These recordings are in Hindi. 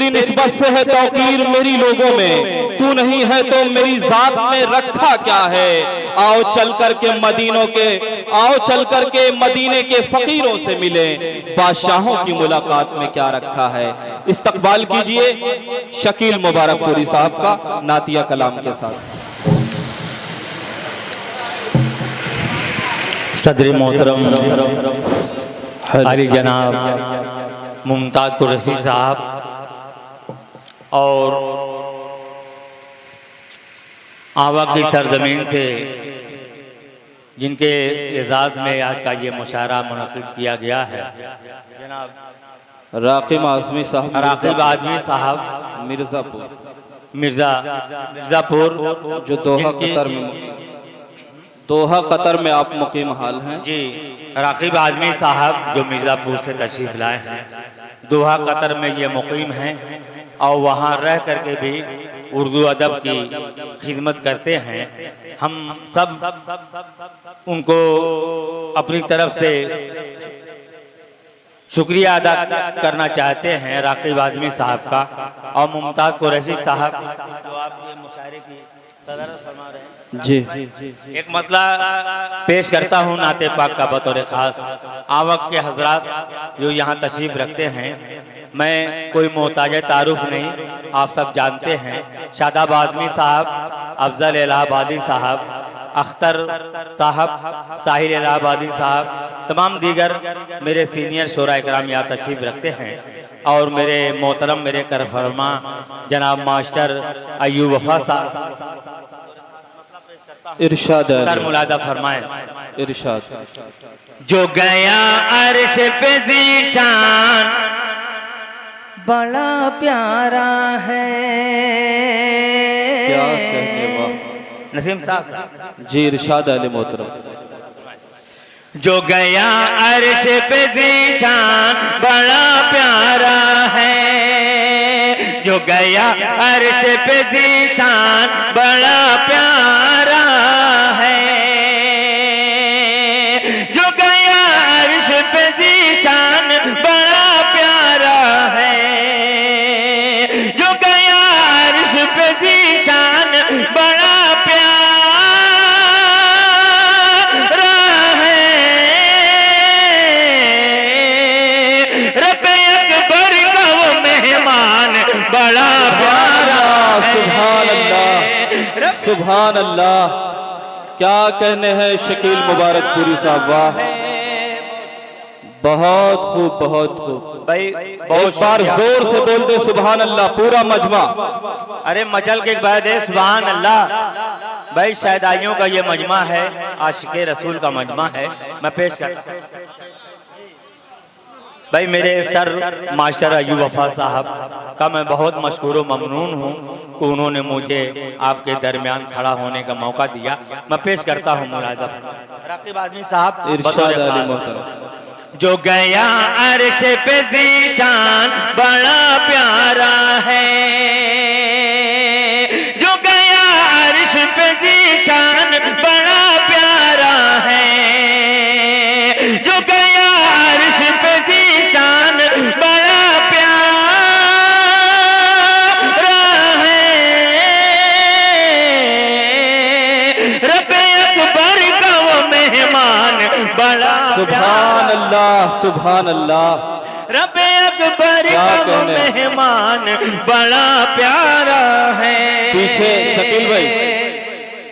तेरी निस्बत से है तौकीर मेरी लोगों में, तू नहीं है तो मेरी जात में रखा क्या है। आओ चल करके मदीने के फकीरों से मिले, बादशाहों की मुलाकात में क्या रखा है। इस्तकबाल कीजिए शकील मुबारकपुरी साहब का नातिया कलाम के साथ। सदर मोहतरम हाली जनाब मुमताज़ कुरैशी साहब और आवा की सरजमीन से जिनके एजाज़ में आज का ये मुशायरा मुनक़िद किया गया है, जनाब राक़िब आज़मी साहब मिर्ज़ापुर जो दोहा कतर में आप मुकीम हाल हैं जी। राक़िब आज़मी साहब जो मिर्ज़ापुर से तशरीफ़ लाए हैं, दोहा कतर में ये मुकीम हैं और वहाँ रह करके भी उर्दू अदब की खिदमत करते हैं। हम सब उनको अपनी तरफ से शुक्रिया अदा करना चाहते हैं, राक़िब आज़मी साहब का और मुमताज़ कुरैशी साहब जो आपके मुशायरे की सदारत फरमा रहे हैं जी। एक मतलब पेश करता हूँ नाते पाक का बतौर ख़ास। आवक के हजरात जो यहाँ तशरीफ़ रखते हैं, मैं कोई मोहताज तारुफ नहीं, आप सब जानते हैं। शादाब आज़मी साहब, अफजल इलाहाबादी साहब, अख्तर साहब, साहिर इलाहाबादी साहब, तमाम दीगर मेरे सीनियर शोरा इकराम यहाँ तशरीफ़ रखते हैं और मेरे मोहतरम मेरे करफरमा जनाब मास्टर अय्यूब वफा साहब इरशाद सर मुलादा फरमाए। इरशाद। जो गया अर्श पे ज़ीशान बड़ा प्यारा है। क्या कहने वाह। नसीम साहब जी इरशाद अली मोहतरम। जो गया अर्श पे ज़ीशान बड़ा प्यारा है, जो गया अर्श पे ज़ीशान बड़ा प्यारा है, जो गया अर्श पे ज़ीशान बड़ा प्यारा है, जो गया अर्श पे ज़ीशान बड़ा सुभान अल्लाह। क्या कहने हैं शकील मुबारकपुरी साहब, वाह बहुत खूब बहुत खूब। भाई एक बार जोर से बोल दे सुभान अल्लाह पूरा मजमा। अरे मचल के बाद है सुभान अल्लाह। भाई शायदाइयों का ये मजमा है, आशिक़े रसूल का मजमा है। मैं पेश कर भाई मेरे सर मास्टर अय्यूब वफा साहब का मैं बहुत मशकूर व ममनून हूँ कि उन्होंने मुझे आपके दरमियान खड़ा होने का मौका दिया। मैं पेश करता हूँ मुलाज़ा राक़िब आज़मी साहब। इरशाद अली मोहतरम। जो गया अर्श पे ज़ीशान बड़ा प्यारा है, जो गया अर्श पे ज़ीशान बड़ा प्यारा है, जो गया अर्श पे ज़ीशान बड़ा प्यारा है। रब्बे अकबर का वो मेहमान बड़ा सुभान अल्लाह सुभान अल्लाह। रब्बे अकबर का वो मेहमान बड़ा प्यारा है। पीछे शकील भाई,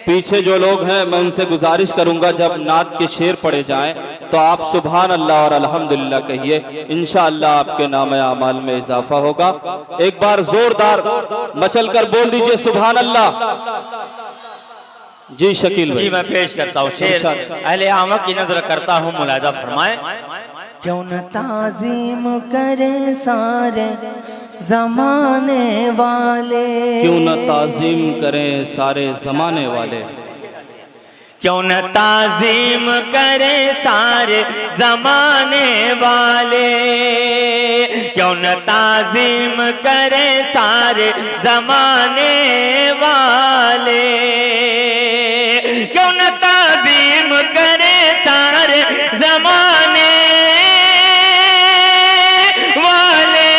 पीछे जो लोग हैं मैं उनसे गुजारिश करूंगा जब नात के शेर पढ़े जाएं तो आप सुभान अल्लाह और अल्हम्दुलिल्लाह कहिए, इंशाअल्लाह आपके नामे अमाल में इजाफा होगा। एक बार जोरदार मचल कर बोल दीजिए सुभान अल्लाह। जी शकील भाई। जी मैं पेश करता हूँ शेर, अहले आमा की नजर करता हूँ, मुलाजा फरमाए। क्यों न ताज़ीम करे सारे जमाने वाले, क्यों न ताज़ीम करें सारे जमाने वाले, क्यों न ताज़ीम करे सारे जमाने वाले, क्यों न ताज़ीम करे सारे जमाने वाले, क्यों न ताज़ीम करे सारे जमाने वाले,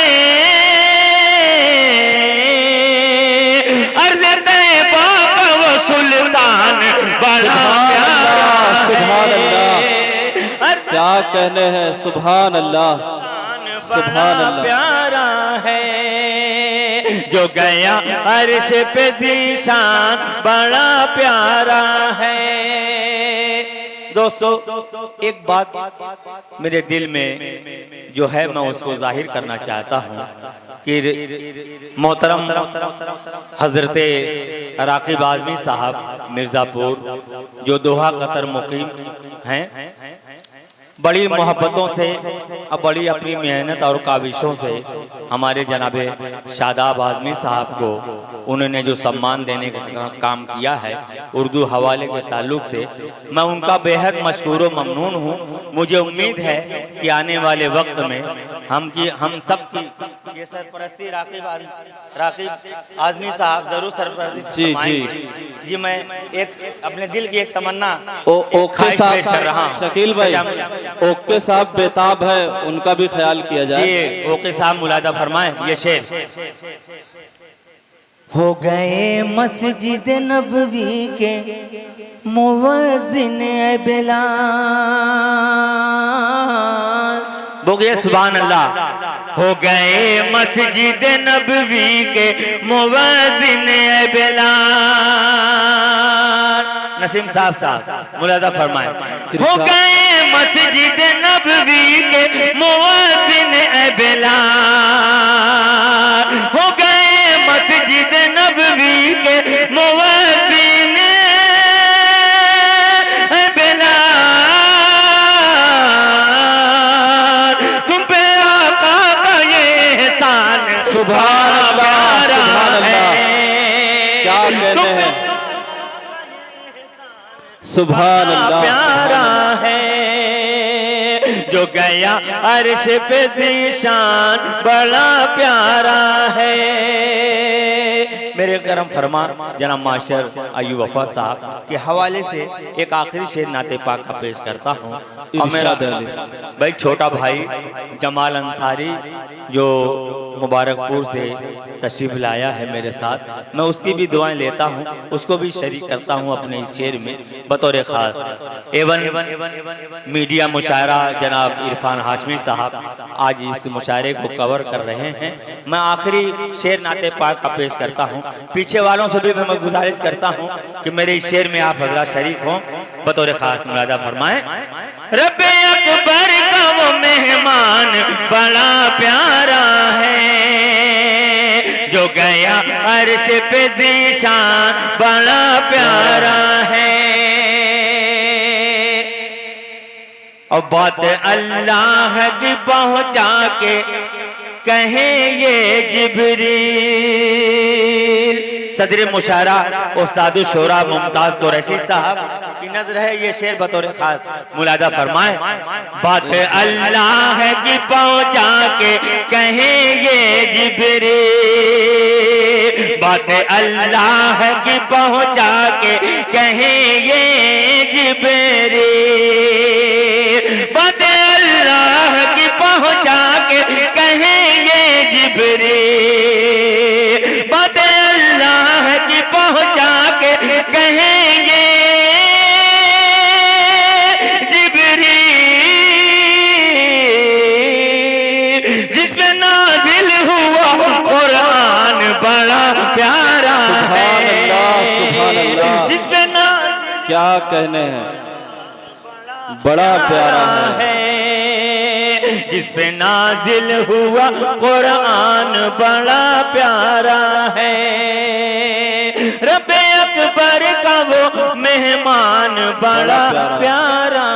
कहने हैं, सुभान अल्लाह, सुभान अल्लाह। प्यारा है जो गया अर्श पे ज़ीशान, बड़ा प्यारा है। दोस्तों, एक बात मेरे दिल में जो है मैं उसको जाहिर करना चाहता हूँ कि मोहतरम हजरत राकिब आज़मी साहब मिर्ज़ापुर जो दोहा कतर मुकीम हैं, बड़ी मोहब्बतों से और बड़ी अपनी मेहनत और काविशों से हमारे जनाबे शादाब आज़मी साहब को उन्होंने जो सम्मान देने का काम किया है उर्दू हवाले के ताल्लुक से, मैं उनका बेहद मशकूर व ममनून हूँ। मुझे उम्मीद है कि आने वाले वक्त में हम सब की ये सरपरस्ती राकिब आज़मी साहब जरूर सरपरस्ती जी। मैं एक अपने दिल की एक तमन्ना ओके साहब कर रहा हूँ। शकील भाई, ओके साहब बेताब है, उनका भी ख्याल किया जाए। जी, ओके साहब मुलादा फरमाएं ये शेर। हो गए मस्जिद नबवी के मुअज्जिन बिलाल, बोलिए सुभान अल्लाह। हो गए मस्जिद नबवी के मुअज्जिन बिलाल। नसीम साहब मुलादा फरमाए। हो गए मस्जिद नबवी के मुअज्जिन बिलाल, हो गए मस्जिद नबवी के मुअज्जिन बिलाल। तुम पे आका का ये एहसान, सुभान अल्लाह, सुभान अल्लाह। क्या कहने हैं, सुभान अल्लाह। प्यारा है जो गया अर्श पे ज़ीशान, बड़ा प्यारा है। मेरे करम फरमान जनाब मास्टर अय्यूब वफा साहब के हवाले से एक आखिरी शेर नाते पाक का पेश करता हूँ। और मेरा भाई छोटा भाई जमाल अंसारी जो मुबारकपुर से तशरीफ लाया है मेरे साथ, मैं उसकी भी दुआएं लेता हूं, उसको भी शरीक करता हूं अपने इस शेर में बतौर खास। एवन मीडिया मुशायरा जनाब इरफान हाशमी साहब आज इस मुशायरे को कवर कर रहे हैं। मैं आखिरी शेर नाते पाक का पेश करता हूं। पीछे वालों से भी मैं गुजारिश करता हूं कि मेरे इस शेर में आप हजरात शरीक हों, बतौर खास मुलादा फरमाएं। रब्बे अकबर का वो मेहमान बड़ा प्यारा है जो गया अर्श पे ज़ीशान, बड़ा प्यारा है। और बात अल्लाह की पहुंचा के कहें ये जिब्रील। सदर मुशायरा उस्ताद शोरा मुमताज कुरैशी साहब की नजर है ये शेर बतौर खास मुलादा फरमाए। बात अल्लाह की पहुंचा के कहें ये जिब्रील, बात अल्लाह की पहुंचा के कहें ये जिब्रील, बात अल्लाह की पहुंचा के कहें ये जिब्रील, बात अल्लाह की पहुंचा के कहेंगे जिब्रील, जिस पे नाज़िल हुआ कुरान बड़ा प्यारा है। जिस पे क्या कहने हैं, बड़ा प्यारा है। जिस पे नाजिल हुआ कुरान बड़ा प्यारा है। रब्बे अकबर का वो मेहमान बड़ा प्यारा